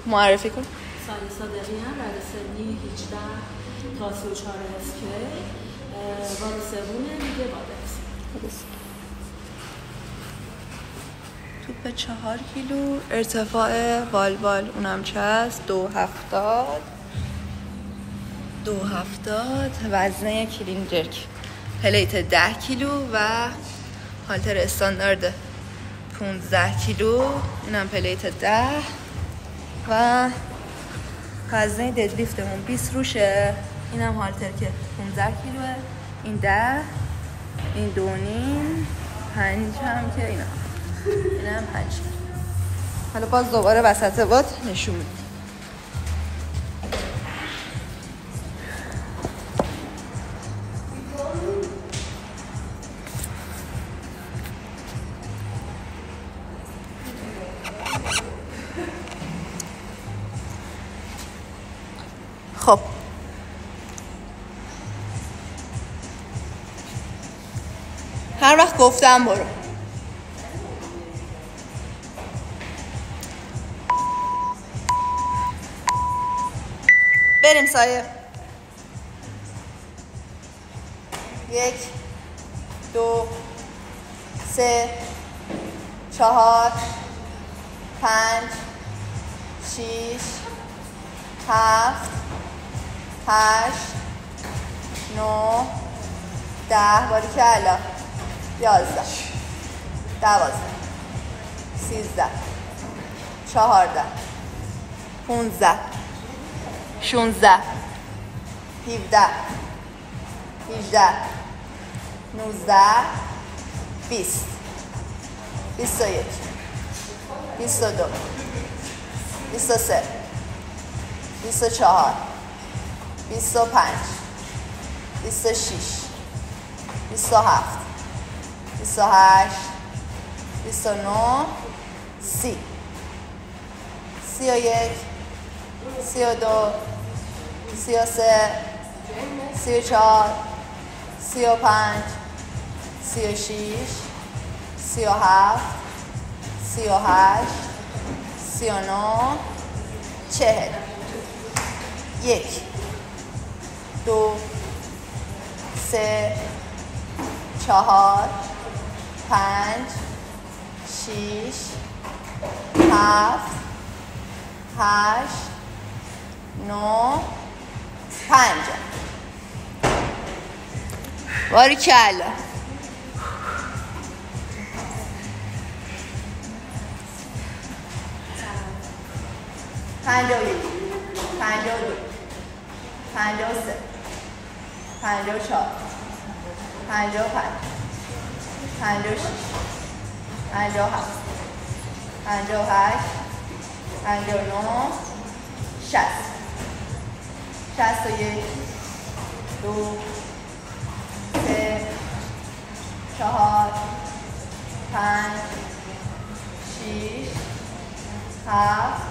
معرفی کن. سایه صادقی هم رد سنی 18 تا 34 اسکی واد سوونه دیگه واد توپ 4 کیلو، ارتفاع والوال اونم چست 270 وزنه کلین جرک، پلیت 10 کیلو و هالتر استاندارد 15 کیلو، اینم پلیت 10 و وزنه ددلیفتمون 20 روشه، اینم هالتر که 15 کیلوه، این 10، این 2.5، 5 هم که اینم 5. حالا باز دوباره وسط باد نشون میدم. خب هر وقت گفتم برو. بریم سایه. 1 2 3 4 5 6 7 8 9 10 باریکلا 11 12 13 14 15 16 17 18 19 20 21 22 23 24 25 26 27 28 29 30 31 32 33 34 35 36 37 38 39 40 1 2 3 4 5 6 7 8 9 5 باریکلا. پنجاه و یک، 52 53 54 55 56 57 58 59 60 61 2 3 4 5 6 7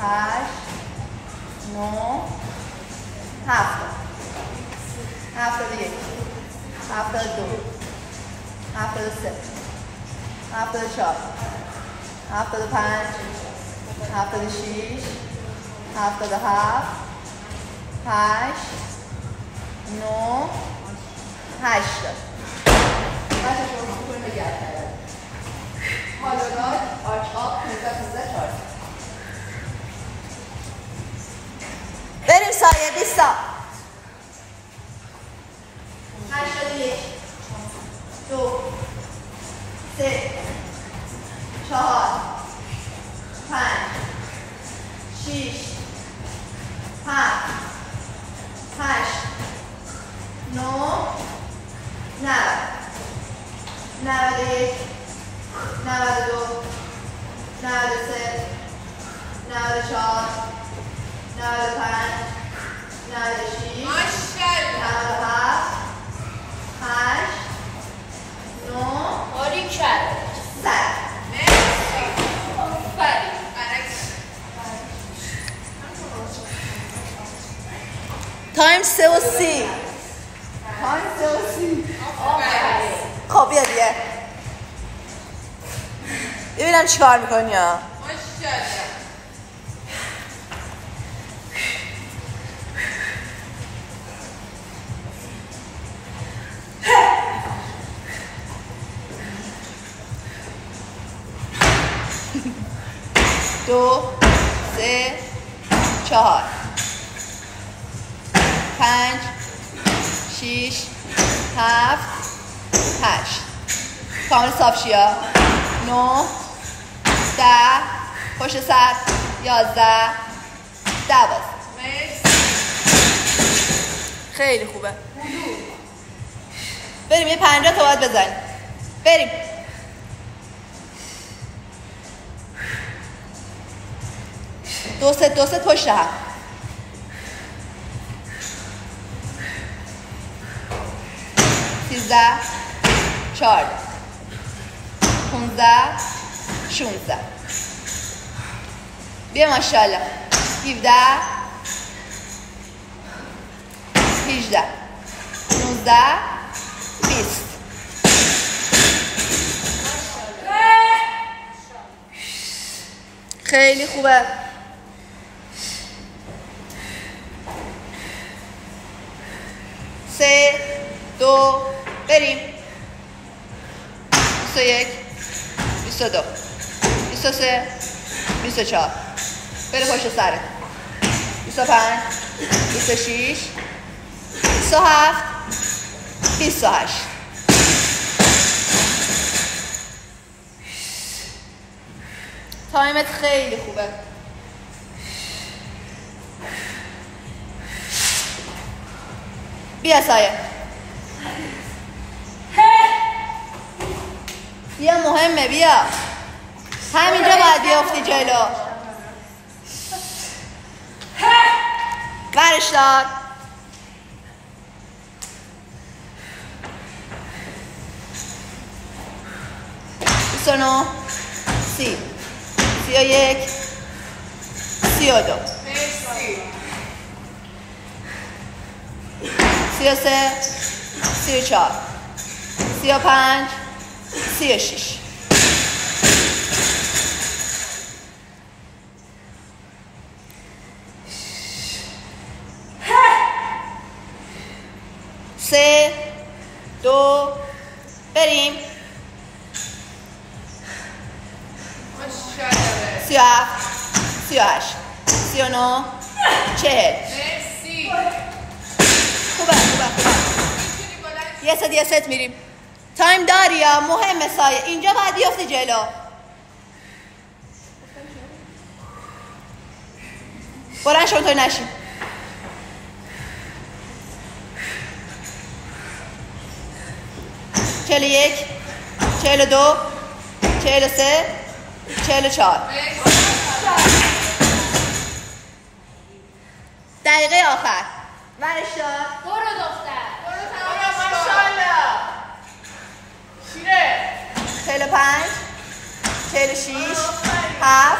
8 9 7 71 72 73 74 75 76 77 8 9 8 بچه شما کنیم بگرد کرد حالونات آرچ آب 15 4 بریم سایه 20 81 2 3 4 5 6 7 8 9 90 91 92 93 94 95 96 97 8 9 باریکلا. 100 تایم 3 و 30 خب بیا دیگه ببینم چیکار میکنی ها. 2 3 4 5 6 7 8 کامل صاف شیا 9 10 پشت سر 11 12 خیلی خوبه بریم یه 50 تا باید بزنیم بریم دو ست پشت هم 13 14 15 16 بیا ماشاءالله 17 18 19 20 خیلی خوبه 3 2 بریم 21 22 23 24 بره پشت سرت 25 26 27 28 تایمت خیلی خوبه بیا سایه بیا مهمه بیا همینجا باید بیافتی جلو برش دار 29 30 31 32 33 34 35 36 3 2 بریم 37 38 39 40 خوبه یه ست میریم تایم داری یا مهمه سایه اینجا باید بیافتی جلو بلند شو اونطور نشیم 41 42 43 44 دقیقه آخر ورش دار برو دختر ماشاءالله شیره 45 46 7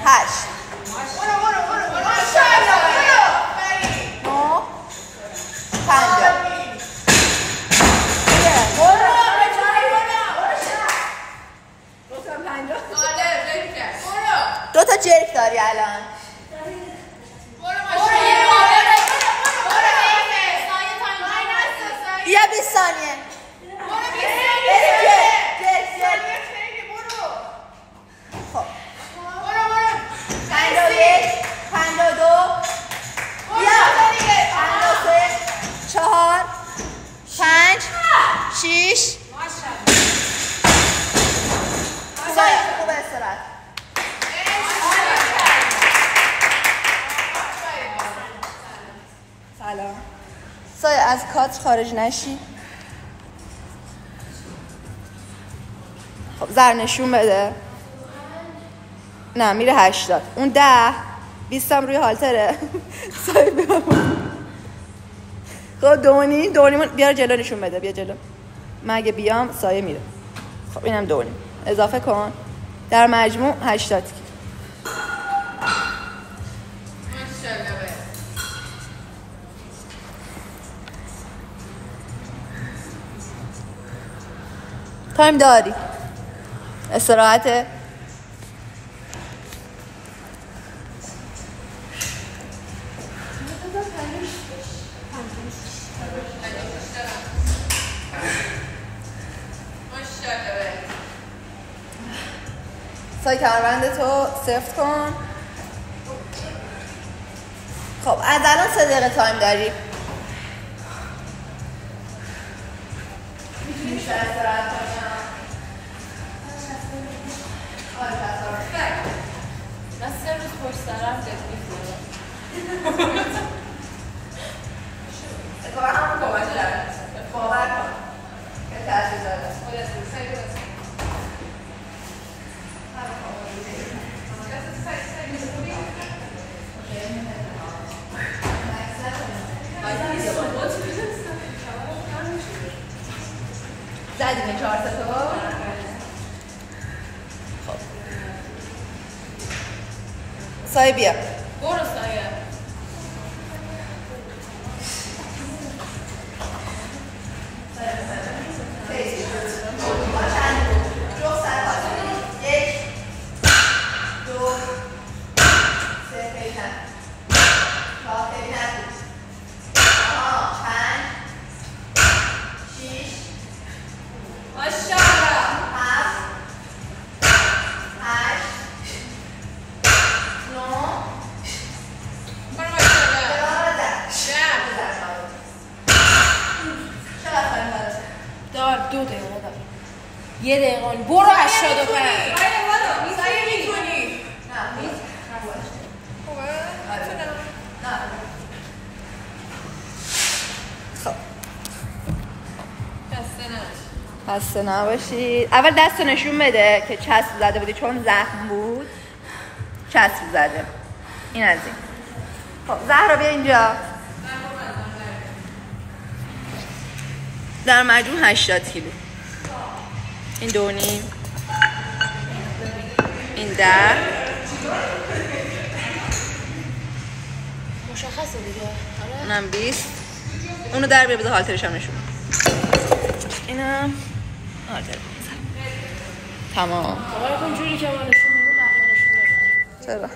8 برو ماشاءالله 9 50 دو تا جرک داری الان بیا 20 ثانیه خب 51 52 بیا 53 4 5 6 خوبه استراحت سلام سایه از کادر خارج نشی خب زر نشون بده نه میره 80 اون 10 20 هم روی هالتره سایه خب دونی بیار جلو نشون بده بیا جلو من اگه بیام سایه میره خب اینم دونی اضافه کن در مجموع 80 تایم داری استراحت سای کمربندتو سفت کن. خب از الان 3 دقیقه تایم داری. میتونی بیشتر استراحت کنی. من 3 روز پشت سرم ددلیفت دارم. اتفاقا همون کمک داره. باور کن که تاثیر داره. زدیم 4 تا. خب سایه بیا. برو سایه. دار 2 دقیقه دار. 1 دقیقه برو 85. سایه میتونی. نه خوبه؟ نه. خب خسته نباشید. اول دستو نشون بده که چسب زده بودی چون زخم بود. چسب زده. این از این. خب زهرا بیا اینجا. در مجموع 80 کیلو. این 2.5. این 10. مشخصه دیگه. اونم 20. اونو در بیا بده هالترش هم نشون. اینم هالتر. تمام. آره اون جوری که ما نشون میدیم نشون. چرا؟